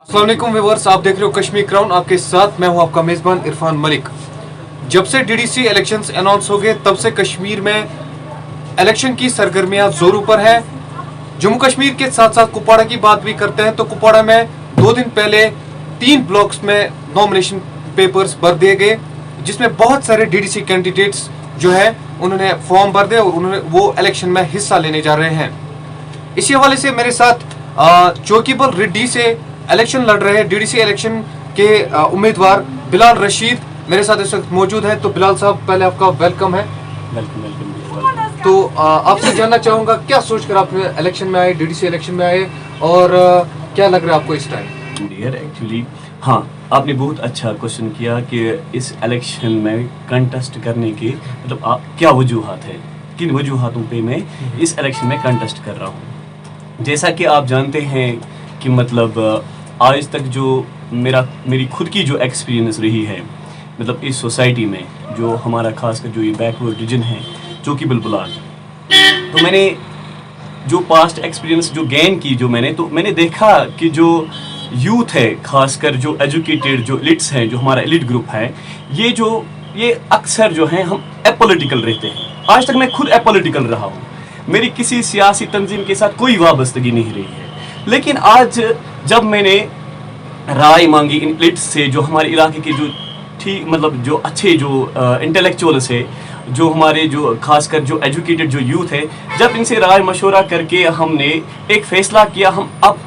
अस्सलाम वालेकुम व्यूअर्स, आप देख रहे हो कश्मीर क्राउन। आपके साथ मैं हूं आपका मेजबान इरफान मलिक। जब से डीडीसी इलेक्शंस अनाउंस हो गए तब से कश्मीर में इलेक्शन की सरगर्मियां जोरों पर है। जम्मू कश्मीर के साथ साथ कुपवाड़ा की बात भी करते हैं तो कुपवाड़ा में 2 दिन पहले 3 ब्लॉक्स में नॉमिनेशन पेपर्स भर दिए गए, जिसमें बहुत सारे डीडीसी कैंडिडेट्स जो है उन्होंने फॉर्म भर दिए और वो इलेक्शन में हिस्सा लेने जा रहे हैं। इसी हवाले से मेरे साथ चौकीबल रेड्डी से इलेक्शन लड़ रहे हैं डीडीसी इलेक्शन के उम्मीदवार बिलाल रशीद मेरे साथ इस वक्त मौजूद है। तो बिलाल साहब, पहले आपका वेलकम है। वेलकम। तो आपसे जानना चाहूंगा, क्या सोचकर आप इलेक्शन में आए, डीडीसी इलेक्शन में आए, और क्या लग रहा है आपको इस टाइम? डियर एक्चुअली हाँ, आपने बहुत अच्छा क्वेश्चन किया कि इस इलेक्शन में कंटेस्ट करने के मतलब क्या वजूहात है, किन वजूहातों पे मैं इस इलेक्शन में कंटेस्ट कर रहा हूँ। जैसा कि आप जानते हैं कि मतलब आज तक जो मेरी खुद की जो एक्सपीरियंस रही है, मतलब इस सोसाइटी में जो हमारा खासकर जो ये बैकवर्ड रीजन है चौकीबल ब्लॉक, तो मैंने जो पास्ट एक्सपीरियंस जो गेन की तो मैंने देखा कि जो यूथ है, खासकर जो एजुकेटेड जो एलिट्स हैं, जो हमारा एलिट ग्रुप है, ये अक्सर जो हैं हम एपॉलिटिकल रहते हैं। आज तक मैं खुद एपॉलिटिकल रहा हूँ, मेरी किसी सियासी तंजीम के साथ कोई वाबस्तगी नहीं रही है। लेकिन आज जब मैंने राय मांगी इन एलिट्स से, जो हमारे इलाके के जो ठीक मतलब जो अच्छे जो इंटेलेक्चुअल्स है, जो हमारे जो खासकर जो एजुकेटेड जो यूथ है, जब इनसे राय मशवरा करके हमने एक फैसला किया, हम अब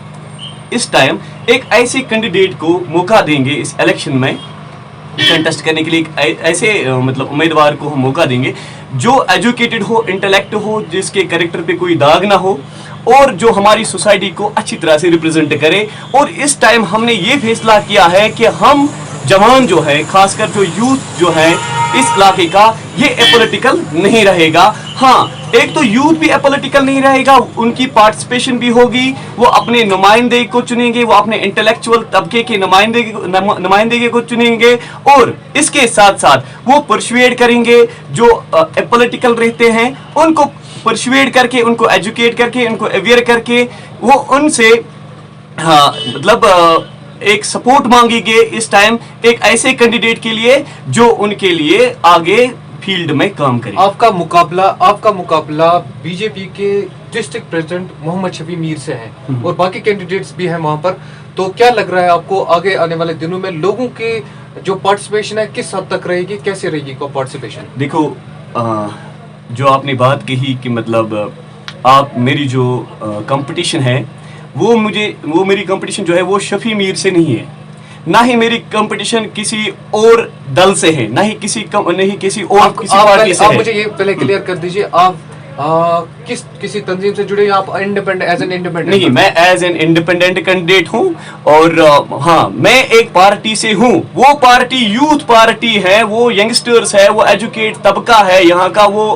इस टाइम एक ऐसे कैंडिडेट को मौका देंगे इस इलेक्शन में कंटेस्ट करने के लिए, एक ऐसे मतलब उम्मीदवार को हम मौका देंगे जो एजुकेटेड हो, इंटेलेक्ट हो, जिसके कैरेक्टर पे कोई दाग ना हो और जो हमारी सोसाइटी को अच्छी तरह से रिप्रेजेंट करे। और इस टाइम हमने ये फैसला किया है कि हम जवान जो है, खासकर जो यूथ जो है इस इलाके का, ये एपॉलिटिकल नहीं रहेगा। हाँ, एक तो यूथ भी एपॉलिटिकल नहीं रहेगा, उनकी पार्टिसिपेशन भी होगी, वो अपने नुमाइंदे को चुनेंगे, वो अपने इंटेलेक्चुअल तबके के नुमाइंदे को चुनेंगे, और इसके साथ साथ वो परसुएड करेंगे जो एपॉलिटिकल रहते हैं, उनको परसुएड करके, उनको एजुकेट करके, उनको अवेयर करके वो उनसे हाँ मतलब एक सपोर्ट मांगेंगे इस टाइम एक ऐसे कैंडिडेट के लिए जो उनके लिए आगे फील्ड में काम करे। आपका मुकाबला बीजेपी के डिस्ट्रिक्ट प्रेसिडेंट मोहम्मद शफी मीर से है और बाकी कैंडिडेट्स भी हैं वहां पर। तो क्या लग रहा है आपको, आगे आने वाले दिनों में लोगों की जो पार्टिसिपेशन है किस हद तक रहेगी, कैसे रहेगी पार्टिसिपेशन? देखो, जो आपने बात कही कि मतलब आप मेरी जो कंपटीशन है वो मेरी कंपटीशन जो है वो शफी मीर से नहीं है, ना ही मेरी कंपटीशन किसी और दल से है, ना ही किसी और पार्टी से है। मुझे ये पहले क्लियर कर दीजिए, आप किसी तंजीम से जुड़े, आप इंडिपेंडेंट, एज एन इंडिपेंडेंट? नहीं, मैं एज एन इंडिपेंडेंट कैंडिडेट हूँ और हाँ, मैं एक पार्टी से हूँ। वो पार्टी यूथ पार्टी है, वो यंगस्टर्स है, वो एजुकेट तबका है, यहाँ का वो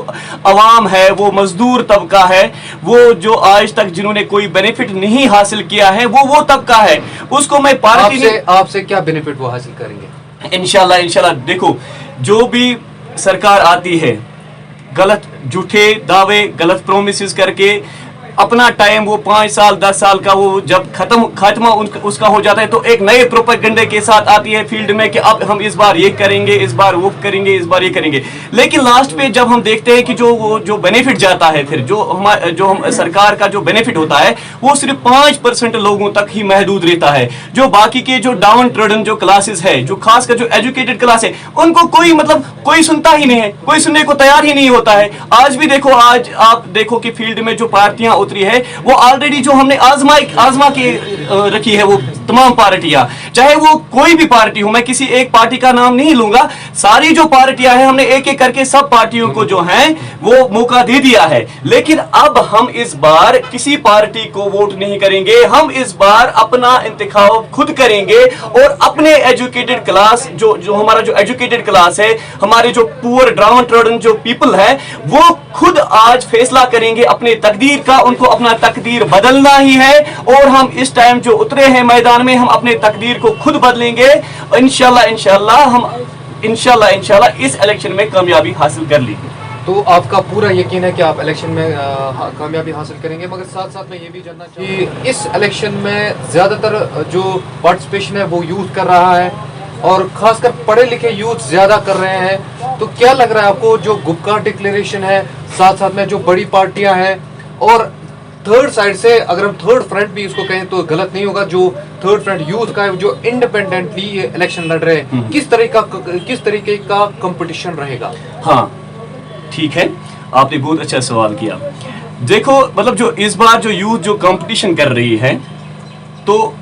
अवाम है, वो मजदूर तबका है, वो जो आज तक जिन्होंने कोई बेनिफिट नहीं हासिल किया है, वो तबका है। उसको मैं पार्टी आपसे क्या बेनिफिट वो हासिल करेंगे? इंशाल्लाह। देखो, जो भी सरकार आती है, गलत झूठे दावे, गलत प्रोमिस करके अपना टाइम वो 5 साल 10 साल का वो जब खात्मा उसका हो जाता है, तो एक नए प्रोपेगेंडे के साथ आती है फील्ड में कि अब हम इस बार ये करेंगे, इस बार वो करेंगे, इस बार ये करेंगे। लेकिन लास्ट पे जब हम देखते हैं कि जो बेनिफिट जाता है, फिर जो हम सरकार का जो बेनिफिट होता है वो सिर्फ 5% लोगों तक ही महदूद रहता है। जो बाकी के जो डाउन ट्रोडन जो क्लासेस है, जो खासकर जो एजुकेटेड क्लास है, उनको कोई सुनता ही नहीं है, कोई सुनने को तैयार ही नहीं होता है। आज भी देखो, आज आप देखो कि फील्ड में जो पार्टियां उतरी है, वो ऑलरेडी जो हमने आजमा के रखी है, वो तमाम पार्टियां, चाहे वो कोई भी पार्टी हो, मैं किसी एक पार्टी का नाम नहीं लूंगा, सारी जो पार्टियां हैं हमने एक एक करके सब पार्टियों को जो है वो मौका दे दिया है। लेकिन अब हम इस बार किसी पार्टी को वोट नहीं करेंगे, हम इस बार अपना इंतखाब खुद करेंगे और अपने एजुकेटेड क्लास जो हमारा जो एजुकेटेड क्लास है, हमारे जो पुअर डाउन ट्रोडन जो पीपल है, वो खुद आज फैसला करेंगे अपने तकदीर का। उनको अपना तकदीर बदलना ही है और हम इस टाइम जो उतरे हैं मैदान में, हम अपने तकदीर को खुद बदलेंगे। इंशाल्लाह हम इस इलेक्शन में कामयाबी हासिल कर लेंगे। तो आपका पूरा यकीन है कि आप इलेक्शन में कामयाबी हासिल करेंगे, मगर साथ साथ मैं ये भी जानना चाहिए कि इस इलेक्शन में ज़्यादातर जो पार्टिसिपेशन है वो यूथ कर रहा है और खासकर पढ़े लिखे यूथ ज़्यादा कर रहे हैं, तो क्या लग रहा है आपको जो गुपकार डिक्लेरेशन है, साथ साथ में जो बड़ी पार्टियां हैं और थर्ड साइड से, अगर हम थर्ड फ्रंट भी इसको कहें तो गलत नहीं होगा, जो थर्ड फ्रंट यूथ का है जो इंडिपेंडेंटली इलेक्शन लड़ रहे हैं, किस तरीके का कंपटीशन रहेगा? हाँ ठीक है, आपने बहुत अच्छा सवाल किया। देखो मतलब जो इस बार जो यूथ जो कंपटीशन कर रही है, तो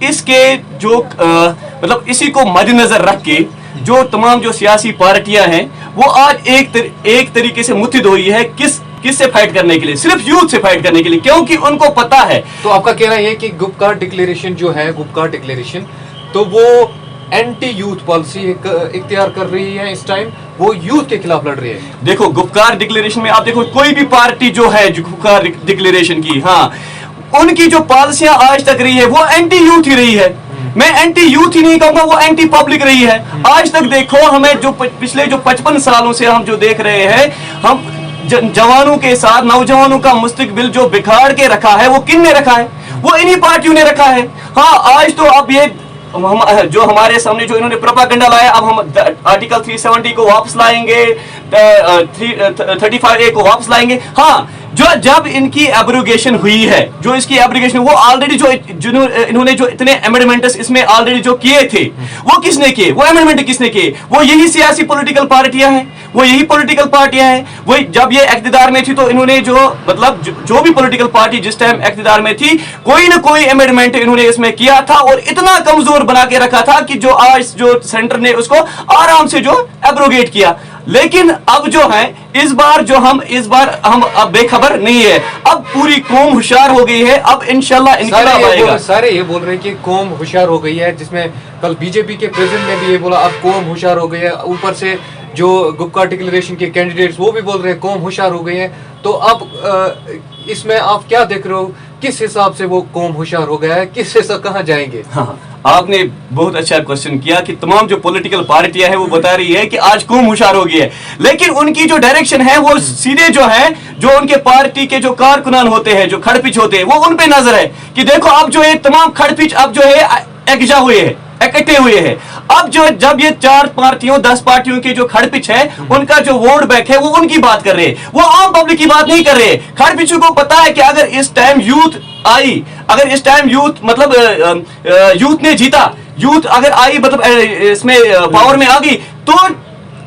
इसके जो मतलब इसी को मद्देनजर रख के जो तमाम जो सियासी पार्टियां हैं वो आज एक तरीके से मुत्तहिद हुई है किससे फाइट करने के लिए, सिर्फ यूथ से फाइट करने के लिए, क्योंकि उनको पता है। तो आपका कहना है कि गुपकार डिक्लेरेशन जो है, गुपकार डिक्लेरेशन तो वो एंटी यूथ पॉलिसी इख्तियार कर रही है इस टाइम, वो यूथ के खिलाफ लड़ रही है। देखो गुपकार डिक्लेरेशन में आप देखो कोई भी पार्टी जो है जो गुपकार डिक्लेरेशन की, हाँ उनकी जो पॉलिसियां आज तक रही है वो एंटी यूथ ही रही है। मैं एंटी यूथ ही नहीं कहूंगा, वो एंटी पब्लिक रही है। आज तक देखो हमें जो पिछले जो 55 सालों से हम जो देख रहे हैं, हम जवानों के साथ नौजवानों का मुस्तकबिल जो बिगाड़ के रखा है वो किन ने रखा है? वो इन्हीं पार्टियों ने रखा है। हाँ आज तो अब ये जो हमारे सामने जो इन्होंने प्रोपेगेंडा लाया, अब हम आर्टिकल 370 को वापस लाएंगे, 35A को वापस लाएंगे। हाँ जो जब इनकी एब्रोगेशन हुई है, जो इसकी एब्रोगेशन वो ऑलरेडी जो इन्होंने जो इतने अमेंडमेंट्स इसमें ऑलरेडी जो किए थे वो किसने किए? वो अमेंडमेंट किसने किए? वो यही सियासी पॉलिटिकल पार्टियां हैं, वो यही पॉलिटिकल पार्टियां हैं। वो जब ये इख्तिदार में थी तो इन्होंने जो मतलब जो भी पॉलिटिकल पार्टी जिस टाइम इख्तिदार में थी, कोई ना कोई अमेंडमेंट इन्होंने इसमें किया था और इतना कमजोर बना के रखा था कि जो आज जो सेंटर ने उसको आराम से जो एब्रोगेट किया। लेकिन अब जो है इस बार हम अब बेखबर नहीं है, अब पूरी कौम होशियार हो गई है। अब इंशाल्लाह इनकलाब आएगा। सारे ये बोल रहे हैं कि कौम होशियार हो गई है, जिसमें कल बीजेपी के प्रेसिडेंट ने भी ये बोला अब कौम होशियार हो गई है। ऊपर से जो गुपकार डिक्लेरेशन के कैंडिडेट्स वो भी बोल रहे हैं कौम होशियार हो गई है। तो अब इसमें आप क्या देख रहे हो, किस हिसाब से वो कौम होशियार हो गया है, किस हिसाब कहाँ जाएंगे? हाँ आपने बहुत अच्छा क्वेश्चन किया कि तमाम जो पॉलिटिकल पार्टियां हैं वो बता रही है कि आज कौम होशियार हो गई है, लेकिन उनकी जो डायरेक्शन है वो सीधे जो है जो उनके पार्टी के जो कारकुनान होते हैं, जो खड़पिच होते हैं, वो उन पे नजर है कि देखो अब जो ये तमाम खड़पिच अब जो है एकजा हुए हैं, इकट्ठे हुए हैं। अब जो जब ये 4 पार्टियों 10 पार्टियों के जो खड़पिच है उनका जो वोट बैंक है वो उनकी बात कर रहे हैं, वो आम पब्लिक की बात नहीं कर रहे। खड़पिचों को पता है कि अगर इस टाइम यूथ आई, अगर इस टाइम यूथ मतलब यूथ ने जीता, यूथ अगर आई मतलब इसमें पावर में आ गई, तो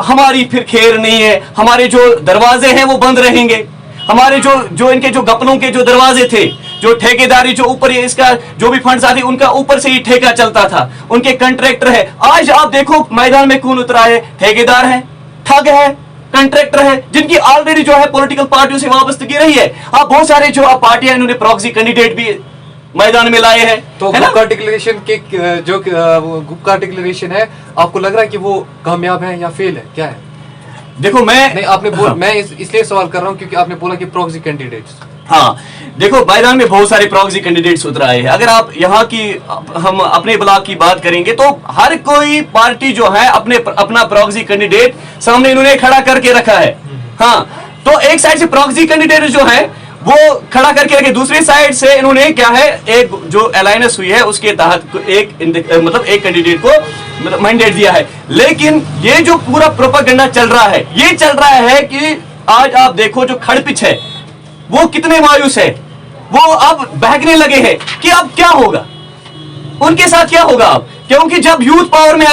हमारी फिर खैर नहीं है। हमारे जो दरवाजे हैं वो बंद रहेंगे, हमारे जो इनके जो गपलों के जो दरवाजे थे, जो ठेकेदारी जो ऊपर ये इसका जो भी फंड्स आते उनका ऊपर से ही ठेका चलता था, उनके कंट्रैक्टर है। आज आप देखो मैदान में कौन उतरा है? ठेकेदार है, ठग है, कंट्रैक्टर है, जिनकी ऑलरेडी जो है पॉलिटिकल पार्टियों से वाबस्तगी रही है। आप बहुत सारे जो पार्टियां इन्होंने प्रॉक्सी कैंडिडेट भी मैदान में लाए हैं। तो गुपकार डिक्लेरेशन के जो गुपकार डिक्लेरेशन है, आपको लग रहा है कि वो कामयाब है या फेल है, क्या है? देखो मैं इसलिए सवाल कर रहा हूँ क्योंकि आपने बोला कि प्रॉक्सी कैंडिडेट्स। हाँ देखो मैदान में बहुत सारे प्रॉक्सी कैंडिडेट्स उतर आए हैं। अगर आप यहाँ की हम अपने ब्लॉक की बात करेंगे तो हर कोई पार्टी जो है अपना प्रॉक्सी कैंडिडेट सामने इन्होंने खड़ा करके रखा है। हाँ तो एक साइड से प्रॉक्सी कैंडिडेट जो है वो खड़ा करके रखे, दूसरी साइड से इन्होंने क्या है एक जो अलायंस हुई है उसके तहत एक कैंडिडेट को मतलब मैंडेट दिया है। लेकिन ये जो पूरा प्रोपेगेंडा चल रहा है, ये चल रहा है कि आज आप देखो जो खड़पिच है वो कितने मायूस है, वो अब बहकने लगे हैं कि अब क्या होगा, उनके साथ क्या होगा अब। क्योंकि जब यूथ पावर में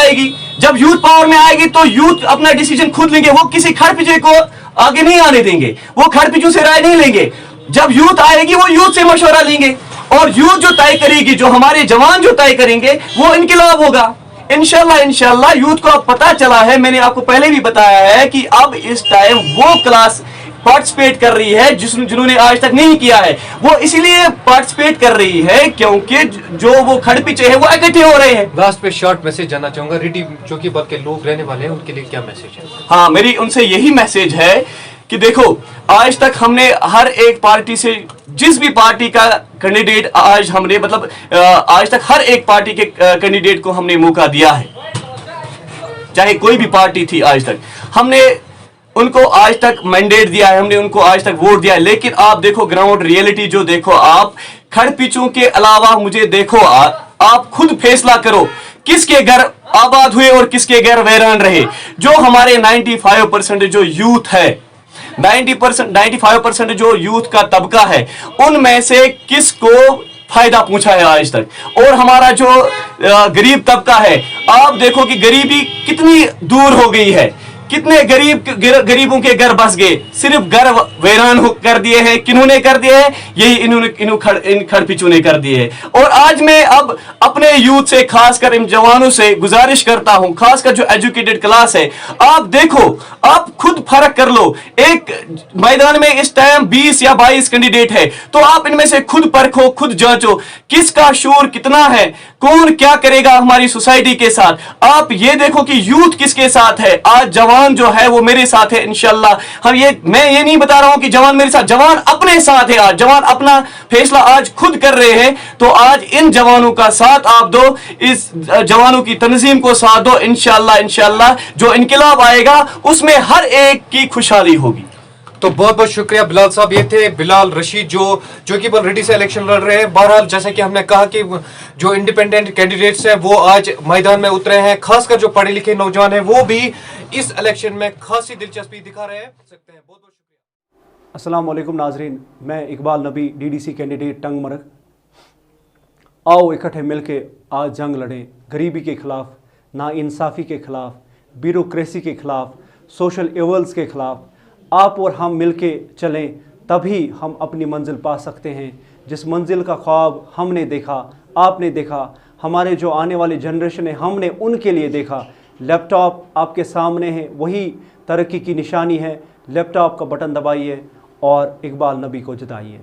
आएगी तो यूथ अपना डिसीजन खुद लेंगे, वो किसी खड़पिचे को आगे नहीं आने देंगे, वो खड़पिचों से राय नहीं लेंगे। जब यूथ आएगी वो यूथ से मशवरा लेंगे और यूथ जो तय करेगी, जो हमारे जवान जो तय करेंगे वो इनकलाब होगा। इंशाल्लाह यूथ को अब पता चला है, मैंने आपको पहले भी बताया है कि अब इस टाइम वो क्लास पार्टिसिपेट कर रही है जिन्होंने आज तक नहीं किया है। वो इसीलिए पार्टिसिपेट कर रही है क्योंकि जो वो खड़पिचे हैं वो इकट्ठे हो रहे हैं। लास्ट पे शॉर्ट मैसेज जानना चाहूंगा, रेड्डी चौकीबाग के लोग रहने वाले हैं उनके लिए क्या मैसेज है? हाँ मेरी उनसे यही मैसेज है कि देखो आज तक हमने हर एक पार्टी से, जिस भी पार्टी का कैंडिडेट आज हमने मतलब आज तक हर एक पार्टी के कैंडिडेट को हमने मौका दिया है, चाहे कोई भी पार्टी थी। आज तक हमने उनको आज तक मैंडेट दिया है, हमने उनको आज तक वोट दिया है, लेकिन आप देखो ग्राउंड रियलिटी जो देखो आप, खड़ पिचों के अलावा मुझे देखो आप खुद फैसला करो किसके घर आबाद हुए और किसके घर वैरान रहे। जो हमारे 95% जो यूथ है, 95% जो यूथ का तबका है, उनमें से किसको फायदा पहुंचा है आज तक। और हमारा जो गरीब तबका है, आप देखो कि गरीबी कितनी दूर हो गई है, कितने गरीबों के घर बस गए, सिर्फ घर वैरान कर दिए हैं। किन्होंने कर दिए हैं? यही इन खड़पिचू ने कर दिए हैं। और आज मैं अब अपने यूथ से, खासकर इन जवानों से गुजारिश करता हूं, खासकर जो एजुकेटेड क्लास है, आप देखो, आप खुद फर्क कर लो। एक मैदान में इस टाइम 20 या 22 कैंडिडेट है, तो आप इनमें से खुद परखो, खुद जांचो किसका शोर कितना है, कौन क्या करेगा हमारी सोसाइटी के साथ। आप ये देखो कि यूथ किसके साथ है। आज जवान जो है वो मेरे साथ है इंशाल्लाह। मैं ये नहीं बता रहा हूं कि जवान मेरे साथ, जवान अपने साथ है। आज जवान अपना फैसला आज खुद कर रहे हैं। तो आज इन जवानों का साथ आप दो, इस जवानों की तंजीम को साथ दो। इंशाल्लाह जो इनकलाब आएगा उसमें हर एक की खुशहाली होगी। तो बहुत बहुत शुक्रिया बिलाल साहब। ये थे बिलाल रशीद जो कि बलरेड्डी से इलेक्शन लड़ रहे हैं। बहरहाल जैसा कि हमने कहा कि जो इंडिपेंडेंट कैंडिडेट्स हैं वो आज मैदान में उतरे हैं, खासकर जो पढ़े लिखे नौजवान हैं वो भी इस इलेक्शन में खासी दिलचस्पी दिखा रहे हैं। बहुत बहुत शुक्रिया। अस्सलाम वालेकुम नाजरीन, मैं इकबाल नबी, डीडीसी कैंडिडेट टंगमर्ग। आओ इकट्ठे मिलके आज जंग लड़ें गरीबी के खिलाफ, नाइंसाफ़ी के खिलाफ, ब्यूरोक्रेसी के खिलाफ, सोशल एवल्स के खिलाफ। आप और हम मिलके चलें, तभी हम अपनी मंजिल पा सकते हैं। जिस मंजिल का ख्वाब हमने देखा, आपने देखा, हमारे जो आने वाली जनरेशन है हमने उनके लिए देखा। लैपटॉप आपके सामने है, वही तरक्की की निशानी है। लैपटॉप का बटन दबाइए और इकबाल नबी को जिताइए।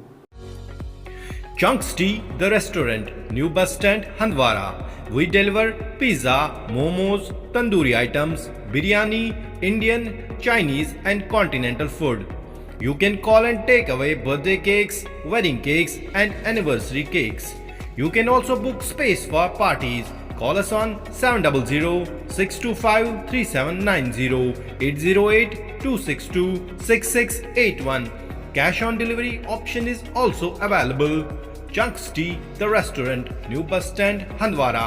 Chunks Tea, the restaurant, New Bus Stand, Handwara. We deliver pizza, momos, tandoori items, biryani, Indian, Chinese and continental food. You can call and take away birthday cakes, wedding cakes and anniversary cakes. You can also book space for parties. Call us on 700-625-3790, 808-262-6681. Cash on delivery option is also available. Chunks Tea, the restaurant, New Bus Stand, Handwara.